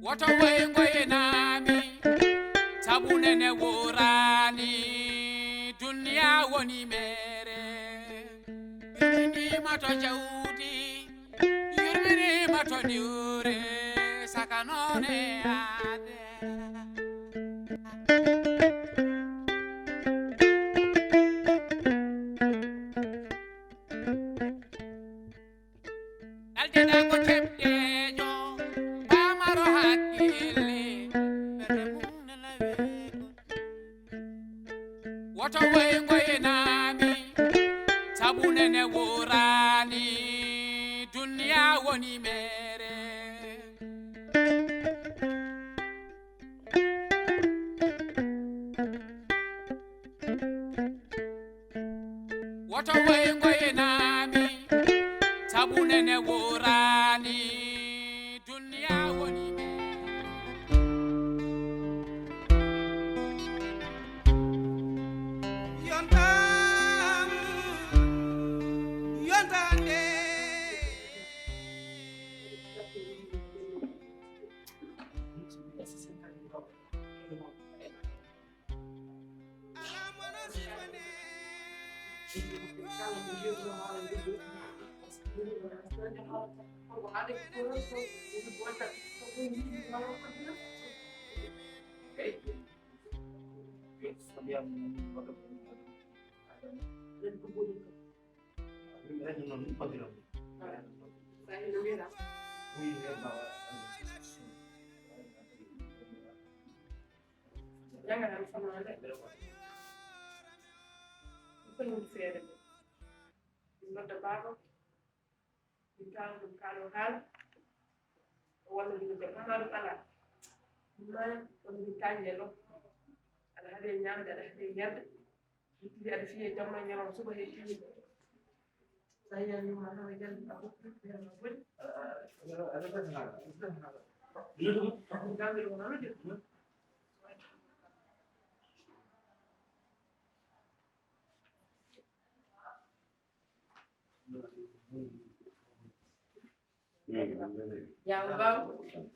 woto ngoye nami sabunene worani dunya woni mere yurmini mato jawdi yurmini mato diure sakanone ade aldena ko tebdejo pamaro hakkille berde mum nelawe woto ngoye nami sabunene worani dunya woni mere woto ngoye nami sabunene worani dunya woni Yontam, yontande. Alamana sifane. Jangan harus sama ada. Bukan fair. Not the barro. Kita kalau hal wala di ko halu ala. Man ko di kanjelo. Ala hade nyamde ala hade yerde. Di ada fiye jamma nyama suba he fiye. Saya ni ma ha yalla abu ya ma bul. Ada kan ha. Dulu aku gambar mana dia. Yang bang,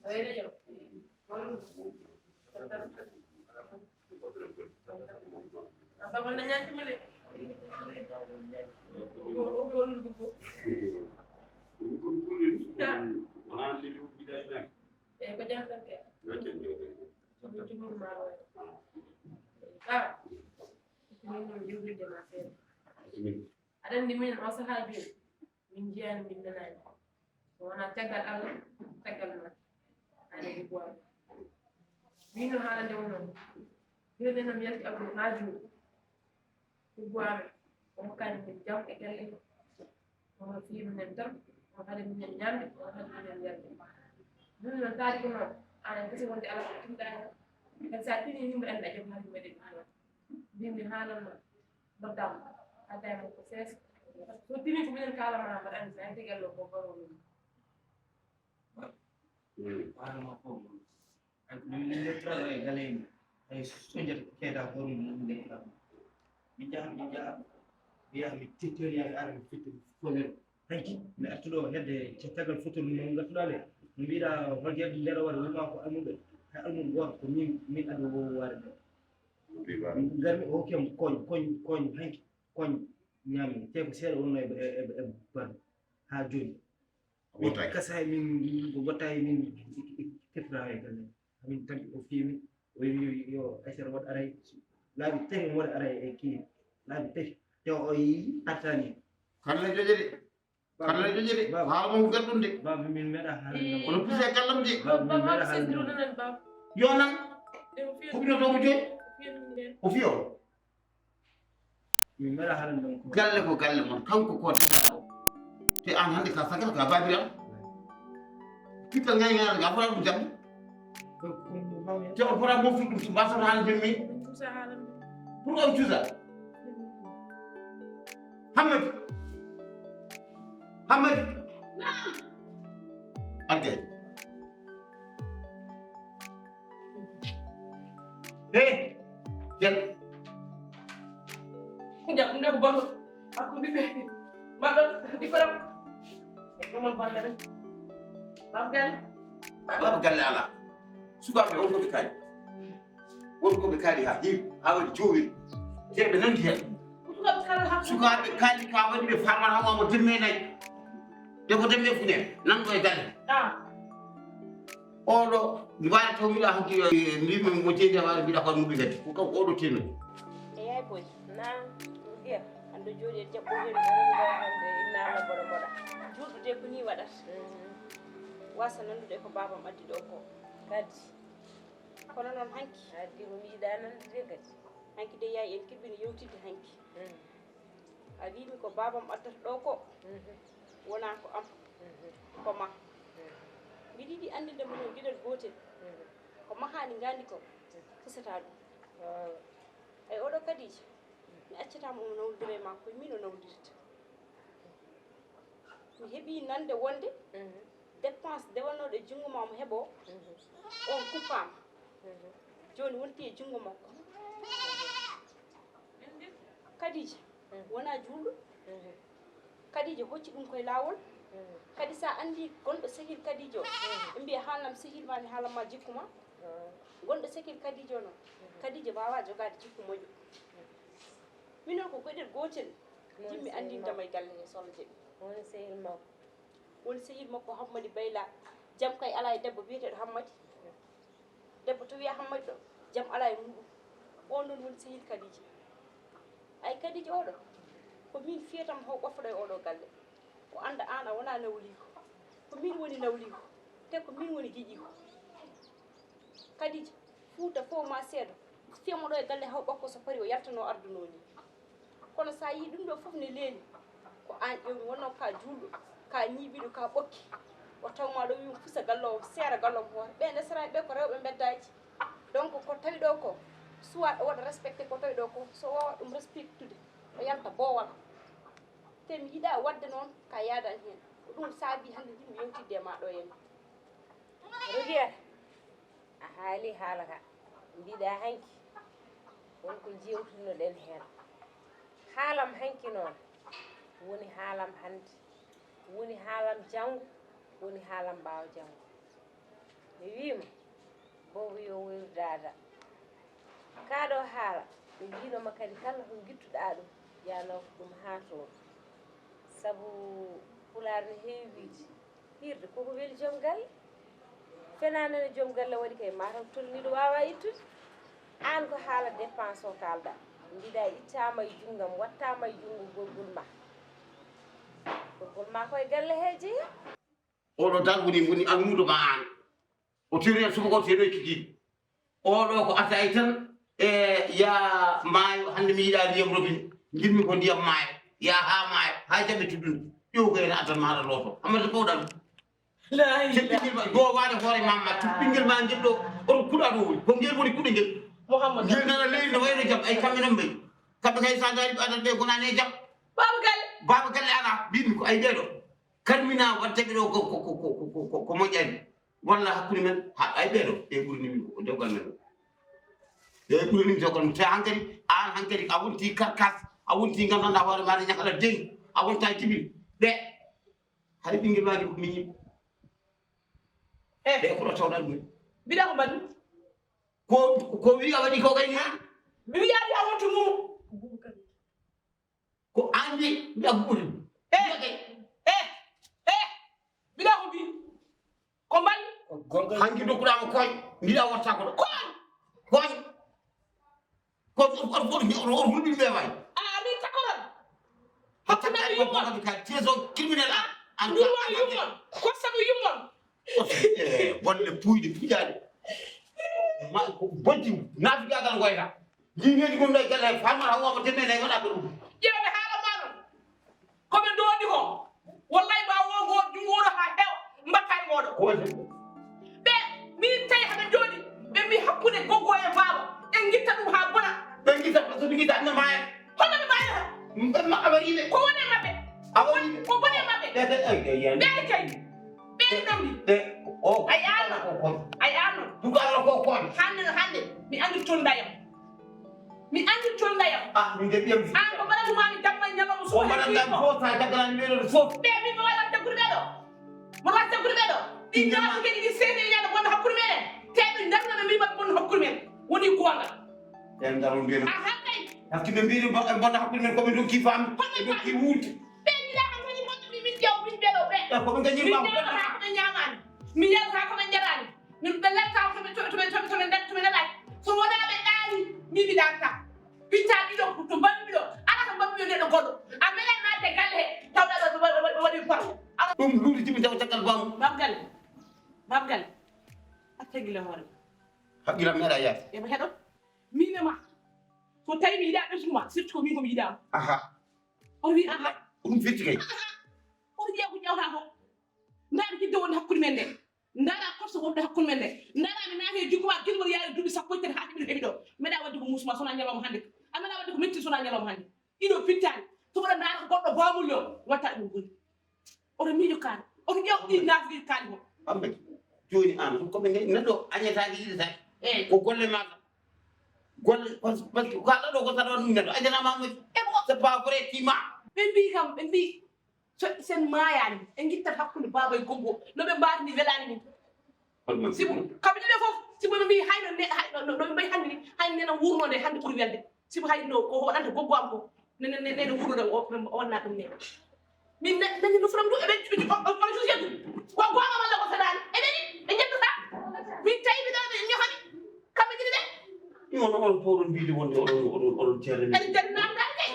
ada je. Apa mana nyanyi mele? Kau jangan sampai. Ada di mana masa habis, minjian minjenan. Wana tagal Allah tagal na ana di boy mino hala de wono yene nam yati abdu naju di boy o kan ni jam e gelle o fi men tam o hade min nyande o hade min yande dun na tari ko non ana kesi wonde ala ko tinda kan sa tini ni mbe anda jam hadi mede dindi hala no badam ada ko ses so tini ko min kala ma ba an sa tegal ko baro Parma pomo. Anche nelle lettere le galene, e sogner che da fuori non le fa. Mi già via mi titoli al armi fitu fuori. Tanki, mi atudo hedde cettagal futu non gatudale. Mi bida wajja lero wala ma ko amude. Ha almum gor ko min ado warde. Garmi o kem koñ hanki koñ nyami te ko sero wonno e ban ha joni. Kasai min gotai min kefraay kan min tan o fimi o yo asar wat aray labi te wala aray e ki labi te te o yi atani Karena jadi hal mau gadun de ba min meda hal kono puse kallam de Bab ma ses dulu nan bab. yo nan ko bino do joy o fiyo min meda hal non ko galle mon kanko ko te an hande ka sakal ka babiram kita ngay ga fara du jam te o fara mo fi dum ba sa hal jemmi Tout ça halam. pour am tuza Hamad ante jel Tidak ndak banget. Aku di makan di perang. Kamu bandar. Makan. bab galle ala sukaɓe on koɓe kaali wonkoɓe kaali ha heewi ha waɗi joowiri te ɓe nandi hen sukaɓe kaali ka waɗi ɓe famata ha wamo demme nayyi de ko demme funen nanɗo e galle oɗo mbaɗa taw mbiɗa hanki mbimi mo jeedi a waɗa mbiɗa kon muɓi kadi ko kam oɗo tenno e yaay boy na guer ando jooɗi e jaɓɓo hen ɓeɗo hande innama boɗo moɗa juɗɗude ko ni waɗata wasa nandude ko babam addi ɗo ko kadi kono noon hanki addi ko miyiɗa nandude kadi hanki de yaay en kirɓino yewtidde hanki a wimi ko babam addata ɗo ko wona ko am ko ma mbiɗa yiɗi andindemo noon gueɗel gotel ko mahani gandi ko fusata ɗum ay oɗo kadija mi accatama omo nawdire ma koye min o nawdirta mi heeɓi nande wonde dépense ndewannoɗo e junngo ma mo heeɓo on kuppama joni wonti e junngo makko kadija wona julɗo kadija hocci ɗum koye lawol kadi sa andi gonɗo sehil kadija o ɓe mbiya haalnam sehil ma mi haalanma jikku ma gonɗo sehil kadija o noon kadija wawa jogade jikku moƴƴo minon ko gueɗel gotel jimmi andindama e galle he sohla jeeɓi woni sehil makko woni sehil makko Hammadi Bayla jaam kay ala e debbo biyeteɗo Hammadi debbo to wiya Hammadi ɗo jaam ala e muɗum on ɗon woni sehil kadija ay kadija oɗo ko min fiyatam ho ɓofɗo e oɗo galle o anda an a wona nawliko ko min woni nawliko te ko min woni giƴiko kadija Fouta fof ma seeɗa fiyamo ɗo e galle haw ɓokko so pari o yaltano arduno ni kono sa yi ɗum ɗo fof ne leeli ko an ƴewmi wonno ka julɗo ka ñiiɓiɗo ka ɓokki o tawma ɗo wimo fusa gallowo seera gallomo hoore ɓe ndesaraɓe ɓe ko rewɓe beddaji donc ko tawi ɗo ko soit o waɗa respecté ko tawi ɗo ko so wawa ɗum respectude o yalta boowal te mi yiiɗa wadde noon ka yaadan hen ko ɗum saabi hande yimɓe yewtidde ma ɗo henna Roguier a haali haala ka mbiɗa hanki wonko jewtinoɗen hen haalam hanki noon woni haalam hande woni haalam janggo woni haalam mbawa janggo mi wima bobo yo woyru dada kaɗo haala mi mbinoma kadi kala ko guittuɗa ɗum yano ko ɗum ha toon saabu pulaar ne heewi wiide hirde koko weeli joom galle fenanene joom galle waɗi kay mataw tolniɗo wawa ittude an ko haala dépense o kalɗa mbiɗa ittama e junggam wattama e junggo gorgol ma koye galle he jeeya oɗo tan woni almudo ma an o tiri suba ko tiri kiki oɗo ko atay tan e ya maayo hande mi yiɗa ndiyam robine jinmi ko ndiyam maayo ya ha maayo ha jaɓe tuddude ƴew ko ene atan maɗa loto amata kowɗam ɓinguel ma gowade hoore mamma ɓinguel ma guel ɗo oto kuuɗa ɗo woni ko ngel woni kuuɗe ngel ngel nana leydi no wayno jaam ay kamɓe noon mbayi kamɓe kay sa dari ɓe adat ɓe gonani e jaam baba galle ala mbimi ko ay ɓeɗo kalmina waddeɓe ɗo ko moƴƴani walla hakkude men ay ɓeɗo ɓe ɓurinimi ko dewgal men ɓe ɓurinimi dewgal te hankkadi an hankkadi a wonti karkas a wonti gandanɗa hoore maɗa ñakaɗa dengi a wonta jibin ɓe haɗa ɓinguel maji ko miñi ɓe koɗo tawɗa ɗum mbiɗa ko mbaɗi ko wi a waɗi ko kayni mi wiyaɗi a wonto mumu ko andi mbiɗa ko ɓuri mbiɗa ko mbi ko mbaɗi hanki dokkuɗama koñ mbiɗa watta koɗo koñ oto hulɓi ɓe way min takkoran hakkunaɗo yummon ka teso criminel an ɗumon yummon kosago yummon bonde puyɗe puƴaɗe bonti nafigagal goyta lineji gonɗo e galle famata woma tennene waɗa ko ɗum ƴewde haala ma ɗon koɓe doodi ko wallay ma wogo jungoɗo ha heewa mbatta e moɗo ɓe min tawi haɓe jooɗi ɓe mbi hakkude goggo e baaba en guitta ɗum ha bona ɓe guitta so ɓe guitta anne maya hono ɓe mayata awariɓe ko woni e maɓɓe awariɓe ko woni e maɓɓe ɓe kay ɓe ɗamɗi ay anno duga Allah ko koñ hande mi andi tondayam min de ɓiyam an ko mbaɗatumami jamma ñalawma o mbaɗanɗam fof sa jagganani ɓeɗon fof ɓe min mi waɗan jaggude ɓeɗo mo wat jaggude ɓeɗo ɗi ñaati kadi ɗi seedi ñande wonde hakkude meɗen teɓe darnana mima bon hakkude men woni gonga en daron mbiyam a hakkay hakkiɓe mbiri bonɗo hakkude men koɓe dokki famde ɓe dokki wuurde ɓe jiɗa kam kañum moƴƴo min ƴew min ɓeɗo ɓe koɓe gañi min mam ñamata koɓe ñamani mi yalta koɓe jarani min ɓe letta toɓe nelay so wona ɓe ɗaani min mi ɗanta pitta ɗiɗo to mbammi ɗo ala to mbammi yo neɗɗo goɗɗo a meɗa nadde galle he tawɗa waɗi par ɗum luuɗi timi taw caggal bamum babgal a tagile hoore haqqilam meeɗa yaade eɓe heɗo minema so tawi mi yiɗa ɓesguma surtout ko min komi yiɗama aha oto wi aha ɗum firti kay oto ƴeew ko ƴewta ko ndaɗa jidde wonde hakkude men nde ndaɗa korso wonde hakkude men nde ndaɗa mi naati e jugguma guilgol yaade duuɓi sappo e tati ha ɗiɓiɗo heɓi ɗo meɗa wadde ko musuma sona ñalawma hannde a meɗa wadde ko metti sona ñalawma hannde ɗiɗo pittani soboɗa ndaata goɗɗo bamullo watta ɗum goni oto miijo kaani oto ƴeew ɗi naafigi kaani ko ɓamɓe joni an koɓe neɗɗo añetaki yiɗetaki eyi ko golle maɗa golle par ce que ko haɗa ɗo ko saɗa ɗum neɗɗo ajanama moƴƴi c'est pas vrai tima ɓe mbi kam ɓe mbi sen maayani e guittat hakkude baba e goggo noɓe mbatini welani min sibu kamɓe ɗiɗo fof sibu ɓe mbi hayno noɓe mbayi hannde ni hay nena wurno nde hannde ɓuuri welde sibu hayno ko waɗanta goggo am ko nene wurnude wonna ɗum ne min dañi no furam du eɓe on sujetu ko gonga walla ko saɗani eɓeni ɓe jettata min tawi ɓe ɗo ɓe ñohani kamɓe jiɗi ɓe on on powɗon mbiide wonde oɗon ceerni en jannamdani kay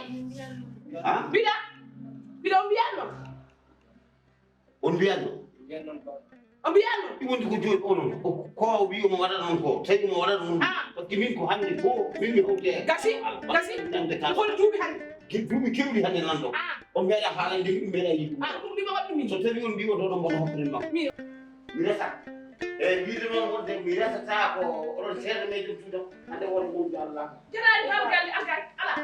ha mbiɗa on mbiyanno on mbiyanno o mbiyanno ɗi wondi ko joni onon ko wi omo waɗa noon ko tawi omo waɗa noon par ce que min ko hannde fo min mi hawte gasi hol duuɓi hannde duuɓi kewɗi hannde nanɗo on meeɗa haalande ɗum meeɗa yiɗ ɗum ɗima waɗ ɗum min so tawi on mbi otoɗon mboɗo hakkude makko mi resa eyyi wiide noon wonde mi resata ko oɗon seeɗa meɗen tuuta hannde won wonde allah jarani tan galle agay ala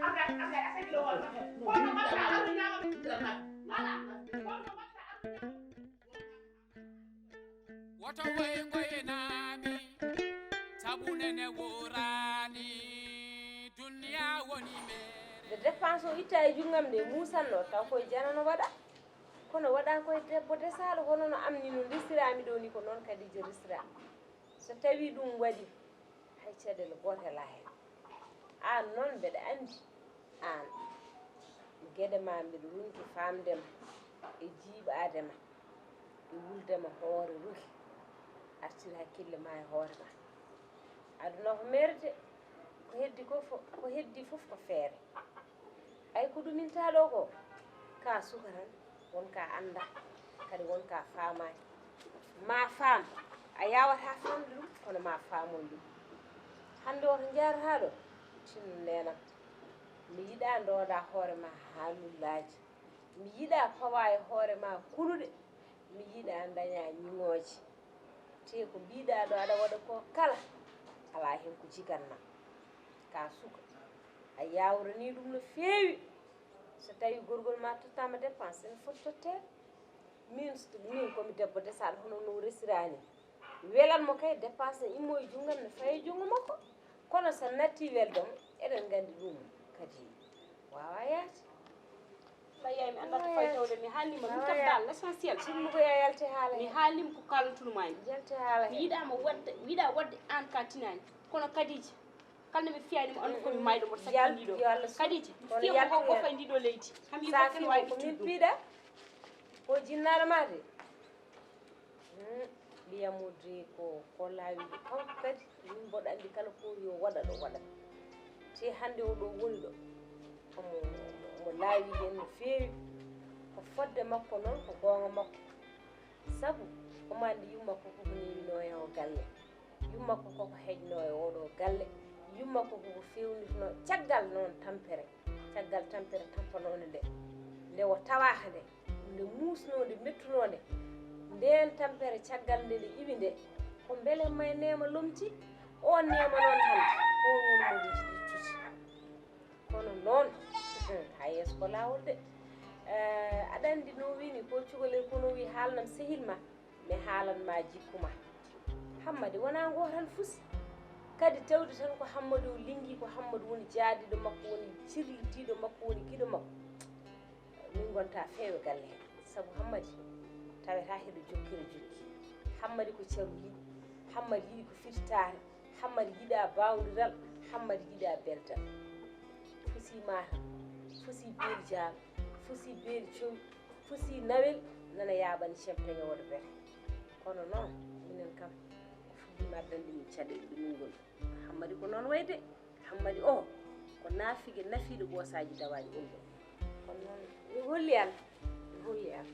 agay a tagilo hoore kono mbatta ala ñama ala kono mbatta woto ngoyngoynami sabunene worani duniya woni mere nde dépense o itta e junngam nde musanno taw koye janano waɗa kono waɗa koye debbo desaɗo hono no amni no risirami ɗo ni ko noon kadi je risirami so tawi ɗum waɗi hay caɗele gotela hen an noon mbeɗa andi an gueɗe ma mbeɗa runki famdema e jiiɓadema e wuldema hoore ruki artir hakkille ma e hoore ma aduna ko merde ko heddi fof ko feere ay ko ɗuminta ɗo ko ka suka tan wonka anda kadi wonka faamani ma faam a yawata famde ɗum kono ma faamol ɗum hande oto jarata ɗo tinno nenam mi yiɗa ndoda hoore ma haalullaji mi yiɗa pawa e hoore ma kuluɗe mi yiɗa daña ñiŋoje te ko mbiɗa ɗo aɗa waɗa ko kala ala hen ko jiganma ka suka a yawrani ɗum no feewi so tawi gorgol ma tottama dépense ene foti tottede min komi debbo desaɗo hono no resirani welanmo kay dépense ne immo e junggam ne faye junngo makko kono so natti weldemo eɗen gandi ɗum kadi wawa yaade ɓayyay mi andata fay tawde mi haalnima ɗum kam dal l' essentiel simmu ko yalte haala mi haalnima ko kalantunumani yalte haala mi yiɗama wadde mi yiɗa wadde an ka tinani kono kadija kala nde ɓe fiyanima andu komi mayɗo mboɗo sakki ndiɗo kadija fiya ko fay ndiɗo leydi kam yimo fen wawi ko min piiɗa ko jinnaɗo ma de mbiyamude ko laawi kanko kadi min mboɗo andi kala ko yo waɗa ɗo waɗa te hande o ɗo woni ɗo omo laawi hen no feewi ko fodde makko noon ko gonga makko saabu omo andi yummakko koko newino e o galle yummakko koko heƴno e oɗo galle yummakko koko fewnitno caggal noon tampere tampanode nde o tawaka nde musnode mettunode nden tampere caggal nde nde iwi nde ko beele may nema lomti o nema noon hande on woni moɗo jiɗi tuti kono noon ha yeeso ko lawol de aɗa andi no wini ko cukalel kono wi haalnam sehil ma mi haalanma jikkuma Hammadi wona ngo tan fusi kadi tawde tan ko Hammadou lingi ko Hammadou woni jaadiɗo makko woni cirlitiɗo makko woni giɗo makko min gonta feewe galle hen saabu Hammadi tawata heɗo jokkira jokki Hammadi ko caru yiɗi hammadi yiɗi ko firtare hammadi yiɗa bawdiral hammadi yiɗa beltal fusi mata fusi beeli jaam fusi beeli cowi fusi nawel nana yaɓani champagne woto bete kono noon minen kam ko fuɗɗima addande min caɗele ɗumingol hammadi ko noon wayde hammadi o ko naafiguel nafiɗo ɓoosaji dawaɗi ɗum ɗo kono noon mi holli an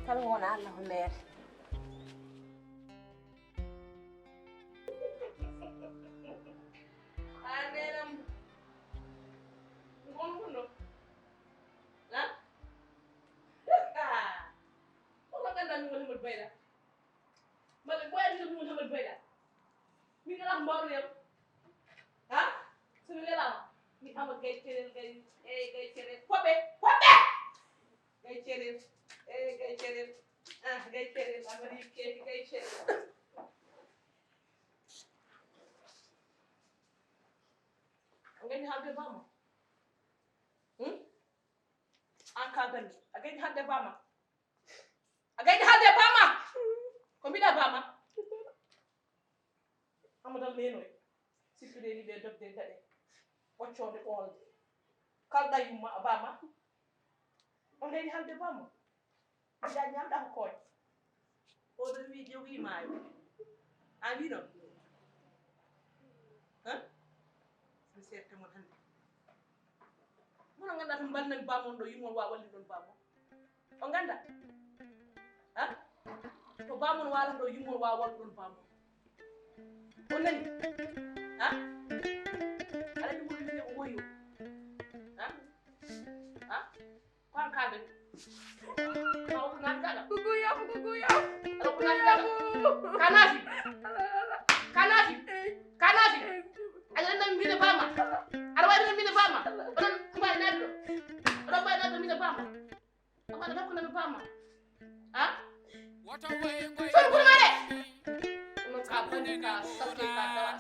kala wona allah ko meere Again, how the Bama? Again, how the Bama? Again, how the Bama? Come here, Bama. I'm not going to sit today in the doctor. Watch on the all. Call that you, Bama. Again, how the Bama? I am that coin. All the video we might. And you know. Huh? Muna nganda to balna bamon do yimol wa walli don bamon o nganda ha to bamon wala do yimol wa walli don bamon o nani ha ala di mo ni o woyo ha kwan kabe ko nan kaga gugu yo ala ko nan kaga kanafi ala nan mi ne bama ala wa mi ne bama on mbay naddo on mbay naddo mi ne bama on da ko na mi bama ha What a way, so ko mare on sabune ka sabke ka dawa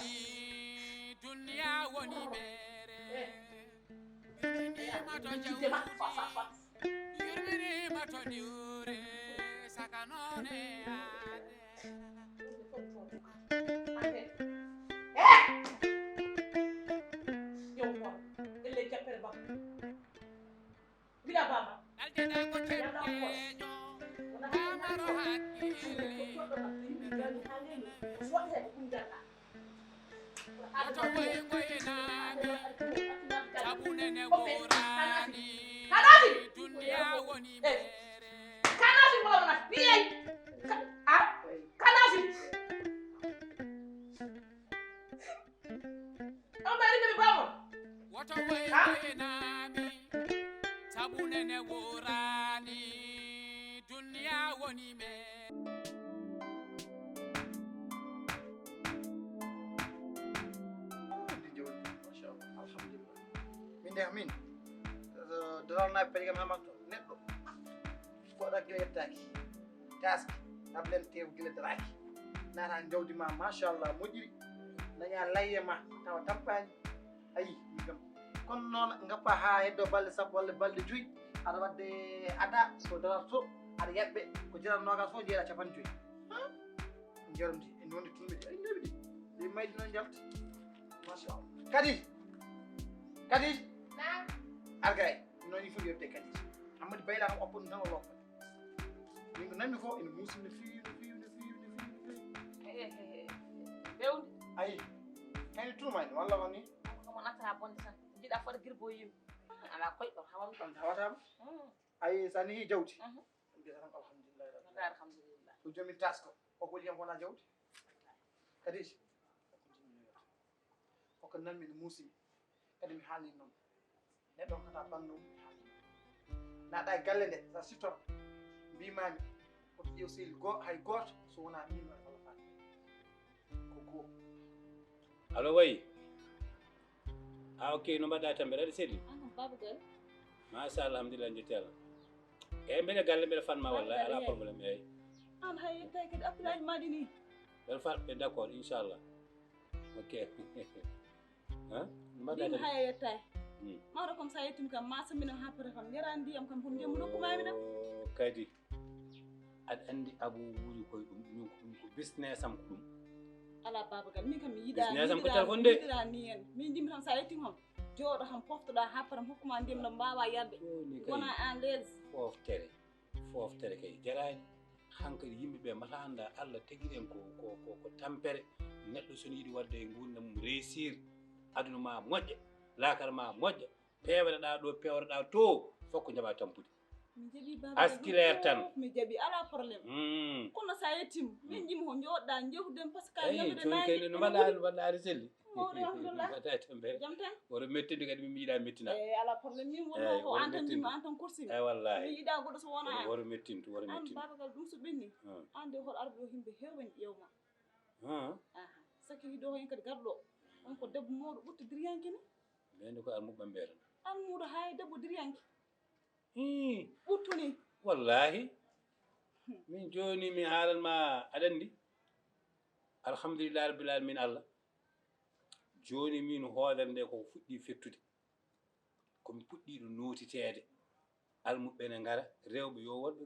dunya woni mere Jite ma fa yurmini mato diure sakanone ade yo ko elle jappere ba bila bama aldena ko tempejo amaro hakkille What a way, sabunene worani dunya woni mere Kanafi mo na biye kanafi on ba ni bama What a way, nami sabunene worani dunya woni mere min doral na pari gam hamak neddo ko da gele yettaki task ablen tew gele draki nata jawdi ma machallah modiri daña layye ma tawa tampani ayi gam kon non ngappa ha heddo balde sappo walla balde joyi ada wadde ada so dolar so ada yebbe ko jiran noga so jeera capan joyi jarumdi en wonde tumbe ay nebi di maydi non jalti machallah kadi argay non il faut yobde kadi amadi bayla ko oppon tan lokko min ko nami ko en musina fi bewde ay kani tuma ni walla woni ko mo natara bonde tan jida fo girbo yim ala koy do hawam tan hawata ay sani hi jawti alhamdulillah ko jomi tasko o ko liyam wona jawti kadi ko nami musi kadi mi haali non neɗɗo kata ɓanndu naɗa galle nde sa sittor mbimami koto ƴeew sehil hay gooto so wona min wala walla fati ko goo allo wayi ok no mbaɗɗa tan mbeɗa aɗa selli baba gal machallah alhamdulillah jetti allah eyyi mbeɗa galle mbeɗa fanma wallahi ala probléme eyyi an hay yettay kadi appelaji maɗi ni mbeɗa fatɓe d' accord inchallah ok han mbaɗɗa ɗin tan hay yettay mawɗo comme ça yettimi kam masa minen ha pare kam yara ndiyam kam pour jemmu nokkumami ɗam kadi aɗa andi abou wuuri koye ɗum min ko business am ko ɗum ala babagal min kam mi Business am ko yiɗa téléphone de. yiɗira ni en min jimi tan sa yetti hon jooɗo ham poftoɗa happaram hokkuma ndiyam no mbawa yarde Joni wona kay en l'aise foftere kay jarani hankadi yimɓeɓe mata anda Allah tegiɗen ko tampere neɗɗo sono yiɗi wadde e gurdam mum réussir aduna ma moƴƴa lakar ma moƴƴa pewreɗa ɗo pewreɗa to fokko jaɓa tampude mi jaɓi babagal askilaire tan mi jaɓi ala probléme kono sa yettima min jimi ho jooɗɗa jewden par ce que eyi ñamde joni kay no mbaɗɗa selli mawɗo alhamdulillah mbaɗa tampere jam tan woto mettinde kadi mi yiiɗa mettina eyi ala probléme min wonno Eyi, ko woto an tan mettinde. jimmi an tan kursimi ay mi wallahi yiɗa goɗɗo so wona an woto mettintu woto an mettintu babagal ɗum so ɓenni an de hoto arɓe ɗo yimɓe hewɓe ƴewma aha sakki hiɗo hen kadi garɗo on ko debbo mawɗo ɓurto diriyanke ni ɓende ko almuɓe mbiyata an muɗo hay debbo diriyanke hi ɓurtuni wallahi min joni mi haalanma aɗa andi alhamdulillah rabbil alamin Allah joni min hoolere nde ko fuɗɗi fettude komi puɗɗiɗo notitede almuɓe ne ngara rewɓe yo wonɓe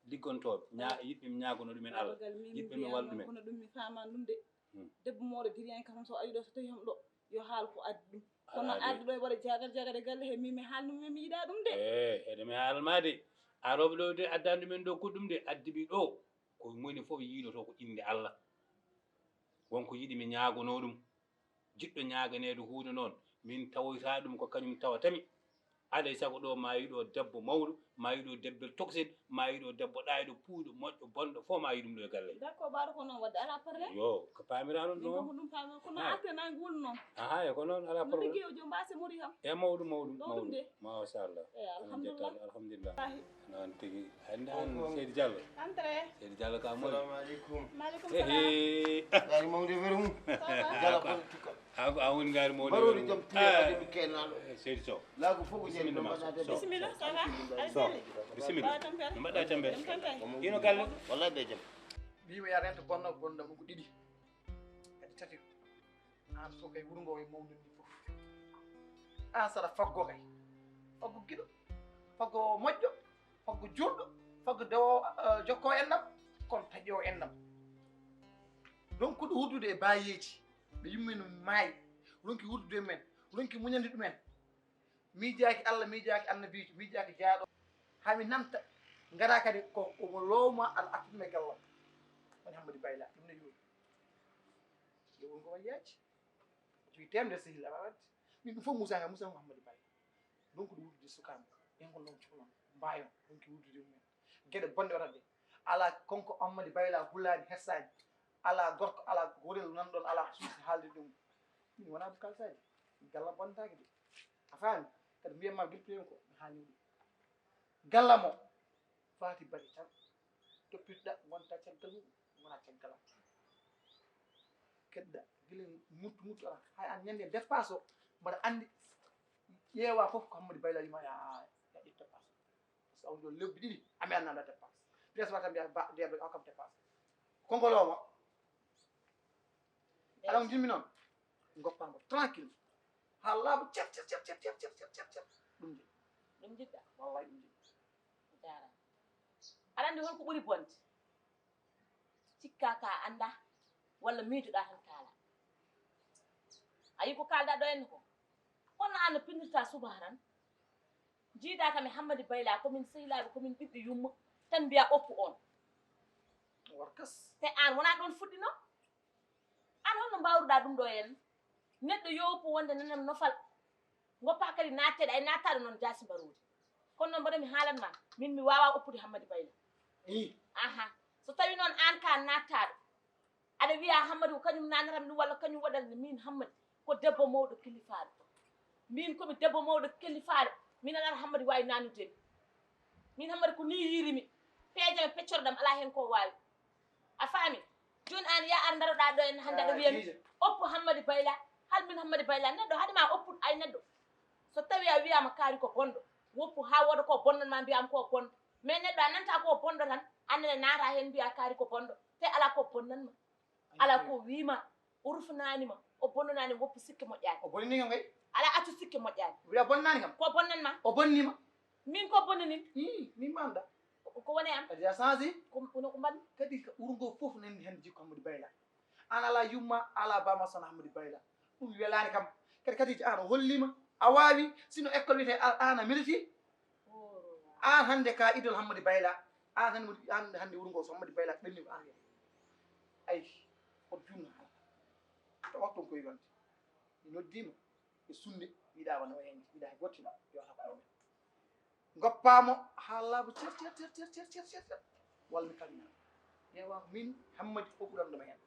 liggontoɓe yiɓɓe mi ñagono ɗumen Allah babagal min yiɓɓe mi walla ɗumen kono ɗum mi famani ɗum de debbo mawɗo diriyanke tan so ari ɗo so tawi ham ɗo yo haal ko addi ɗum kono addi ɗo e waɗa jagade galle he min mi haalnumi mi yiɗa ɗum de heɗe mi haalma de aroɓe ɗo de addani ɗumen ɗo goɗɗum de addiɓi ɗo ko moni foof yiiloto ko inde Allah wonko yiɗi mi ñagono ɗum jiɗɗo ñaganede hunde noon min tawoyta ɗum ko kañum tawatami alay saago ɗo ma yiɗo debbo mawɗo ma yiɗo debbel toxide ma yiɗo debbo ɗayɗo puuɗo moƴƴo bonɗo fof ma yiɗum ɗo e galle d'accord baɗo ko noon wadde ala probléme yo ko pamira noon min kam ɗum ko ɗum fami kono arte nangi woni noon aha e ko noon ala no probléme ligguey o jo mbasi mori kam e mawɗum mawɗum ɗo ɗum de machallah eyi alhamdulillah alhamdulillah noon tigui hande an Seydi Diallo entré Seydi Diallo ka moƴƴi Assalamu alaikum. maaleykum salam Gari mawde werum. Jala ko tuka. a woni ngari mawɗi Barori jam tiya ɓe kenaɗo. Seydi Sow Lago fof jeni ɗo mbaɗa de. bisimilla ça va aɗa Sow selli bisimilla bawa tampere no mbaɗɗa tampere jam tan kay ino galle Wallahi ɓe jam. mbimi ya rento bonno bonɗam ɗum ko ɗiɗi kadi tati an fof kay wuro ngo e mawnude ni fof an saɗa faggo kay faggo giɗo faggo moƴƴo faggo jurɗo faggo dewo jokko enɗam kono taƴi o enɗam ronku ɗo wurdude e bayeji ɓe yummino maayi ronki wurdude men ronki muñande ɗumen miijaki Allah miijaki annabijo miijaki jaaɗo hami nanta ngara kadi ko omo lowma ala attuɗum e gallam woni Hammadou Bayla ɗum ne yoori lewol ngo wayiyaji jogi temde sehil aɗa wadde min ɗum fof Moussa Mouhamadou Bayla donc ɗo wurdude sukama ɓengol noon cukalon mbayon ɗonki wurdude mumen gueɗe bonɗe waɗat ɗe ala konko Hammadou Bayla hullani hersani ala gorko ala gorel nanɗon ala suusi haalde ɗum min wona bukal saji galla bonnetake de a faami kadi mbiyatma guilpiren ko mi haali ɗum galla mo faati bari tan toppitoɗa gonta caggal mum wona caggal am kedda gila muttu ala hay an ñande dépasse o mbaɗa andi ƴeewa fof ko Hammadou Bayla wima ya ƴetta dépasse par ce que on ɗo lebbi ɗiɗi ami annanda dépasse presque tan mbiya ba ndeɓe o kam dépasse kongoloma ala ko jimmi noon goppamo tranquille ha laaɓa cet ɗum de ɗum jiɗɗa wallahi ɗum jiɗi jarama aɗa andi holko ɓuuri bonde cikka ka anda walla miijoɗa tan kaala ayi ko kalɗa ɗo henna ko honno an no pindirta suba tan jiiɗa kam e Hammadou Bayla komin sehilaɓe komin ɓiɓɓe yumma tan mbiya ɓoppu on warkas te an wona ɗon fuɗɗino an holno mbawruɗa ɗum ɗo henna neɗɗo yowpu wonde nanam nofal goppa kadi natteɗe ay nattaɗo noon jasi mbarude kono noon mbaɗa mi haalanma min mi wawa oppude Hammadou Bayla aha so tawi noon an ka nattaɗo aɗa wiya Hammadou ko kañum nanatam ɗum walla kañum waɗande min Hammadou ko debbo mawɗo kilifaɗo min komi debbo mawɗo kilifaɗo min aɗa Hammadou wawi nanudemi min Hammadou ko ni yirimi peejame peccoroɗam ala hen ko wawi a faami joni an ya ar daroɗa ɗo en hande aɗa wiyami oppu Hammadou Bayla hal min Hammadou Bayla neɗɗo haadema oppuɗo ay neɗɗo so tawi a wiyama kaari ko bonɗo woppu ha woda ko bonnanma mbiyama ko bonɗo mais neɗɗo a nanta ko bonɗo tan annene naata hen mbiya kaari ko bonɗo te ala ko bonnanma ala ko wima o rufananima o bonnanani woppu sikke moƴƴani o bonninima kay ala accu sikke moƴƴani wiya bonnani kam ko bonnanma o bonnima min ko bonnanim min manda ko woni am kadi a changé kono ko mbaɗmi kadi ko wuro ngo fof nani hen jikko Hammadou Bayla an ala yumma ala bama sana hamadi bayla ɗum welani kam kadi kadiji an o hollima a wawi sino école wiyete an a mériti an hande ka idol hamadi bayla an hande wuuro ngo so hamadi bayla ɓenni ko an wiya ayi on junno to wakton koye wonde mi noddima e sunde wiɗa wona o hen wiɗa e gottino yo hakkude goppamo ha laaɓa cer walla mi kalminama ƴeewa min hammadi o ɓuranɗoma hen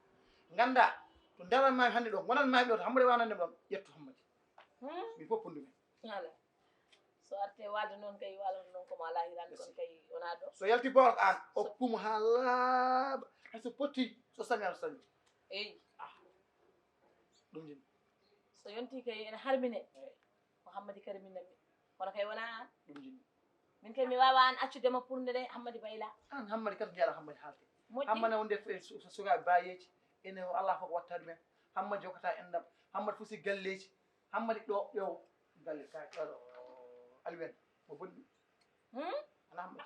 ganda to ndewanmami hannde ɗo gonanmami ɗo to hammadi wanande ɗon ƴettu hammadi min fof pondumen ala so arte walde noon kay walata noon komo ala hirande kon kay wona ɗo so yalti bool an okkumo ha laaɓa hayso potti so sañi aɗa sañi eyi ɗum jini so yonti kay ene harmine ko hammadi kadi minnami kono kay wona an ɗum jini min kay mi wawa an accudema pour nde hammadi bayla an hammadi kadi jeeɗa hammadi haalte moƴƴi hammadi wonde sukaɓe bayeji ene allah fof ko watta ɗumen hammadi jokata endam hammadi fof si galleji hammadi ɗo ƴeew galle ka ɗo alwen mo bonɗi ana hammadi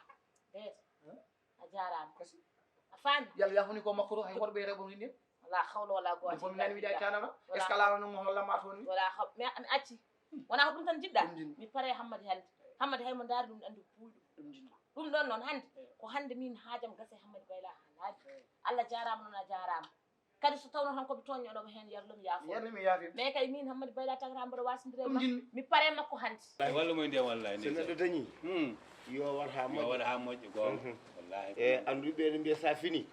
deet a jarama kasi a faami yalla yafuni ko makko to hay worɓe e rewɓe ni wala hawla wala ɗum fof goto mi nani wiɗa tanama est ce que ala no mo hollama toon ni wala mi acci wona ko ɗum tan jiɗɗa ɗum jini mi paare hammadi hande hammadi haymo daari ɗum andi puuɗo ɗum jini ɗum ɗon noon hande ko hande min haajam gase hammadi bayla ha laabi allah jarama noon a jarama kadi so tawno tan koɓe toññoɗoma hen yarlum yaafo yerni mi yaafi mais kay min hammadi bayla tagata mboɗo wasindire ɗum ma jinmi mi paare makko hande walla moy ndiyam wallahi so neɗɗo dañi yo wat ha yo moƴƴo waɗa ha moƴƴo gonga wallahi e anduɓe ne mbiya sa fini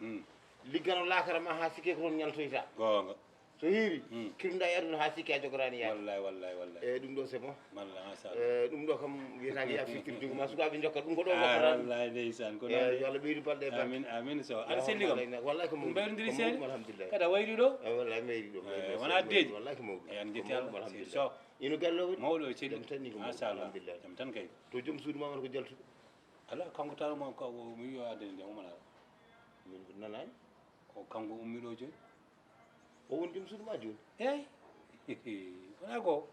liggano lakara ma ha sikke ko toon ñaltoyta gonga so hiiri kirda e aduna ha sikki a jogorani yaade wallahi e ɗum ɗo c'est bon wallahi machallah ɗum ɗo kam wiyetake ya fiktir jogu ma sukaɓe jokkat ɗum ko ɗo wallahi ndeysan ko yo Allah ɓeydu balɗe e amin amin so aɗa selli kam wallahi ko mawɗum mbayrodiri seeɗa alhamdulillah kada wayri ɗo wallahi mayri ɗo wona deeji wallahi ko mawɗum e an jetti allah alhamdulillah so ino galle o mawɗo e selli jam tan ni ko machallah alhamdulillah jam tan kay to joom suudu ma wona ko jaltuɗo ala kanko tan mo ko mi wiyo addani nde umana min ko nanani ko kanko ummiɗo joni o woni joom suudu ma joni eyi wona ko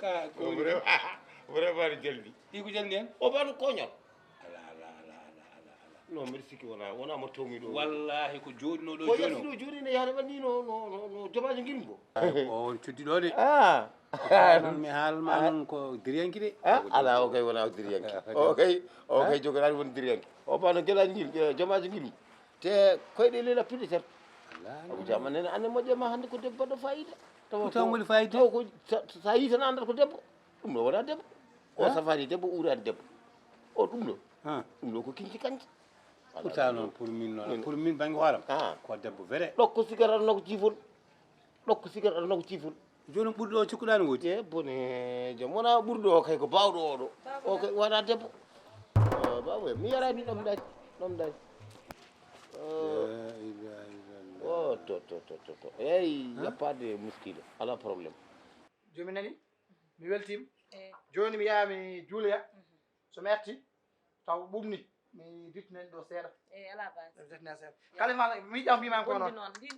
ka ko vraiment ne jaldi ɗi ko jalni hen o ɓaɗo koñol ala non mbiɗa sikki wona mo tawmiɗo wallahi ko joɗino ɗo ko joni yaltiɗo joni ne yaade ɓanni no jomajo guilmi ko o on cuddi ɗo de noon mi haalma noon ko diriyanki de ala o kay wona diriyanki o kay jogorani woni diriyanki o ɓano guelaji guil jomajo guilmi te koyɗe lela piɗe tan abu jama nene ane moƴƴe ma hannde ko debbo baɗɗo fayida taw woni fayida taw ko sa yi tan andata ko debbo ɗum ɗo wona debbo o safani debbo uurani debbo o ɗum ɗo ko kinki kanti pourtant noon pour min noon pour min banggue hooram ko debbo vrai ɗokko sigara aɗa noko ciifol ɗokko sigara aɗa noko ciifol joni ɓurɗo o cikkuɗani woodi e bone joom wona ɓurɗo o kay ko bawɗo oɗo o kay wona debbo bawoy mi yarani ɗom ɗaji o to eyi yappade muskilo ala probléme joni nani mi weltima joni mi yahami juuloya somi arti taw ɓumni mi dittunen ɗo seeɗa eyi ala base mi dittunen seeɗa kala ma miiƴam mbimami ko noon ndi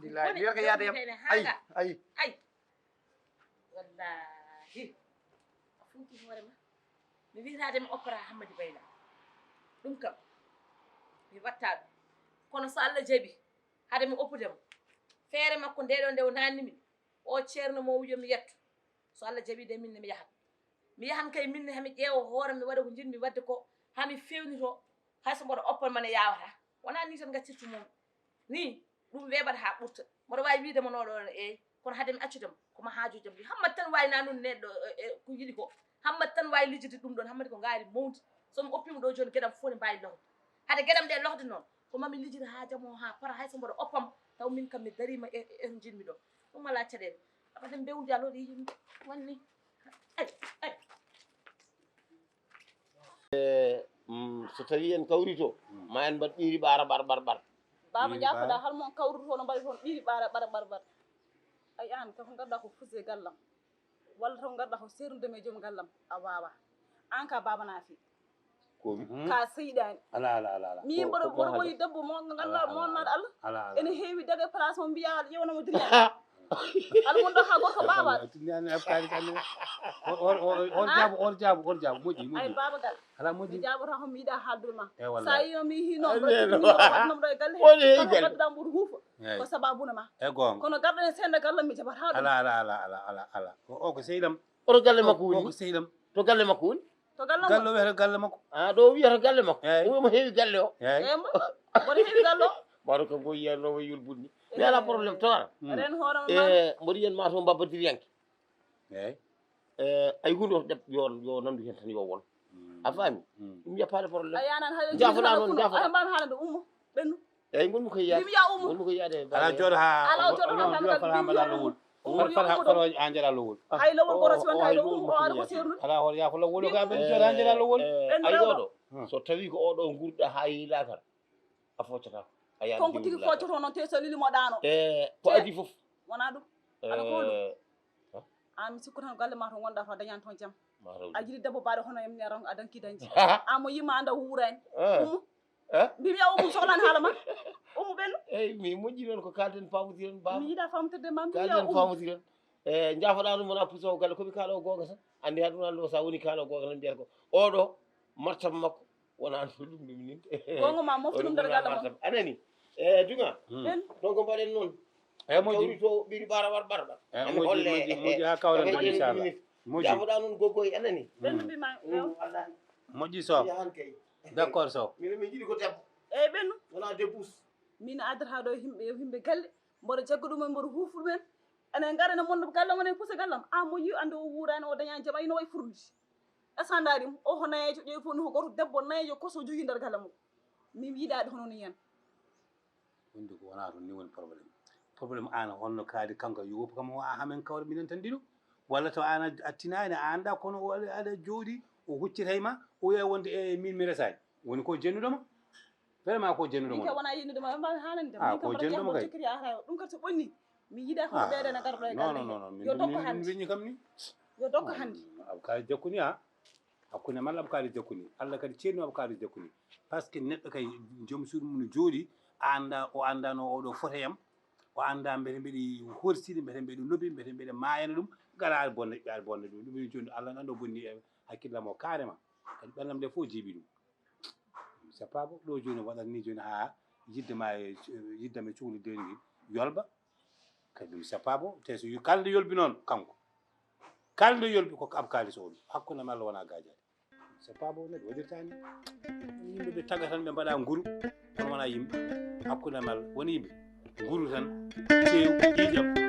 billahi mi wiyata yaade yam ayi wallahi a funki hoorema mi wiyatademi opéra hammadi bayla ɗum kam mi watta ɗum kono so allah jaaɓi hade mi oppudemo feere makko ndeɗo nde o nannimi o ceerno mo wiyo mi yetto so allah jaaɓi de minne mi yahan kay minne hami ƴeewa hoore mi waɗa ko jinmi wadde ko hami fewnito hayso mboɗo oppal mane yawata wona ni tan gaccirtu mum ni ɗum weɓata ha ɓurta mboɗo wawi widemo noɗo eyi kono hade mi accudemo komo haajujam ɗi hammadi tan wawi nanude neɗɗo ko yiɗi ko hammadi tan wawi lijjide ɗum ɗon hammadi ko ngaari mawdi somi oppimo ɗo joni gueɗam fof ne mbawi lohde hade gueɗam ɗe lohde noon ko mami lijjide haajam o ha para hayso mboɗo oppam taw min kam mi darima e jinmi ɗo ɗum ala caɗele aɓaden bewdi aloɗo yimɓe wanni so tawi en kawri to ma en mbaɗ ɓiiri ɓaara ɓar baba jafoɗa halmon kawruto toon mbaɗi toon ɓiiri ɓara ay an kako garɗa ko fuse gallam walla taw garɗa ko sernudema e joom gallam a wawa an ka baba naafi komi ka seyɗani ala mi mboɗo woni debbo mo ganduɗa mo naɗa allah ene heewi daga place mo mbiya ƴewnamo diriya ala mon do ha gorko baba tindani abkali tan or jaabu moƴƴi ay baba gal ala mi moƴƴi jabata ko mi yiɗa haaldurma e walla sa yino mi hino Alelo. watnam ɗo e galle Woni e kono galle. gadduɗa mbuɗo huufa eyyi ko sababuna ma e gonga kono garɗo e sende gallam mi jaɓata ɗum ala o ko seydam oto galle makko o ko woni seydam to galle makko woni to gallam galle o wiyata galle makko ɗo wiyata galle makko Eyyi. omo heewi galle o eyyi e mboɗo heewi gallo mbaɗo kanko yiyatnomo yulbudni mi ala probléme to ara ren hoorema ma mboɗo yiyanma to mbabbadiriyanke eyyi ay hunde oto ɗeb yo nandu hen tan yo won a faami ɗum yappade a probléme yanan haɗa Jaafoɗa noon, jaafoɗa. a mbami haalande ummo ɓennu eyyi gonmi koye yaade mbimi ya ummo gonmi koye yaade ala jooɗo ha Ala o jooɗo ha non kamɓe fata mbaɗa lowol fata a jeeɗa lowol hay lowol goto siwan o hayɗo hay ummo o aɗa ko sernude ala hoto yaafo lowol ka ɓen jooɗo ha jeeɗa lowol ay rewɗo. oɗo so tawi ko oɗo gurɗa ha yiilakara a foccata a yaani konko tigi foccoto noon te so lilimo ɗano ko adi foof wona ɗum ala ko ɗum an mi sikku tan galle ma to gonɗa to a dañani toon jaam a jiɗi debbo baɗe hono em neran a danki dañji an mo yimma anda wuurani ummo mbimi ya ummo sohlani haala ma ummo ɓennu eyyi mi moƴƴi noon ko kalden pamodiren baba mi yiiɗa famtorde ma mbimi ya kalden ummo pamodiren jaafoɗa ɗum wona pusowo galle komi kaalowo gonga tan andi ha ɗum andi o sa woni kaalowo gonga tan mbiyata ko oɗo martaba makko wona no ɗum ɗum nin gonga ma mofti ɗum nder galle ma anani duga ɓennu donc mbaɗen noon eyyi tawri moƴƴi to ɓiɗi ɓara wat ɓarɗa moƴƴi ha kawren tan inchallah moƴƴi jaafoɗa noon goggoy anani ɓennu mbima wallahi moƴƴi sow yahan kay d' accord sow minen min jiiɗi ko debbo eyyi ɓennu wona debous min addata ɗo yimɓe galle mboɗo jagga ɗumen mboɗo huufu ɗumen enen gara ne monno galle mon en pusa gallam an mo yi ande o wuurani o dañani jaam ayno way furdi asandaɗim o ho nayejo ƴeewi fof ni ko goto debbo nayejo koso jogui nder galle mum min yiiɗade hono ni hen wonde ko wona toon ni woni probléme an holno kaali kanko yo woppu kam o hamen kawre minen tan ɗiɗo walla to an a tinani a anda kono aɗa jooɗi o huccitay ma o wiya wonde e min mi resani woni ko jennuɗoma vraiment ko jennuɗoma min ka wona yinnude ma mbawi haalande Ah, ko jennuɗoma kay cikkiri ata ɗum kadi so ɓonni mi yiiɗa kono ɓeydene garɗo e galle non yo dokka min hande weññi kam ni yo dokka hande abkaali jakkuni ha hakkunde malla abkaali jakkuni allah kadi ceerno abkaali jakkuni par ce que neɗɗo kay joom suudu mum no jooɗi o andano oɗo fotayam o anda mbete mbeɗi horside mbete mbeɗi lobi mbete mbeɗe mayana ɗum gara aɗa bonna ɗum ɗum joni allah nan ɗo bonni e hakkillam o carrément kadi ɓallam nde fof jiiɓi ɗum c'est pas bon ɗo joni waɗat ni joni ha yiddama e cuhli dengi yolba kadi ɗum c'est pas bon te so kalde yolbi noon kanko kalde yolbi koko abkalis o ɗum hakkude ma allah wona gajade c'est pas bon neɗɗo waɗirtani yimɓeɓe taga tan ɓe mbaɗa nguru kono wona yimɓe hakkude mal woni yimɓe nguru tan tew ƴiƴam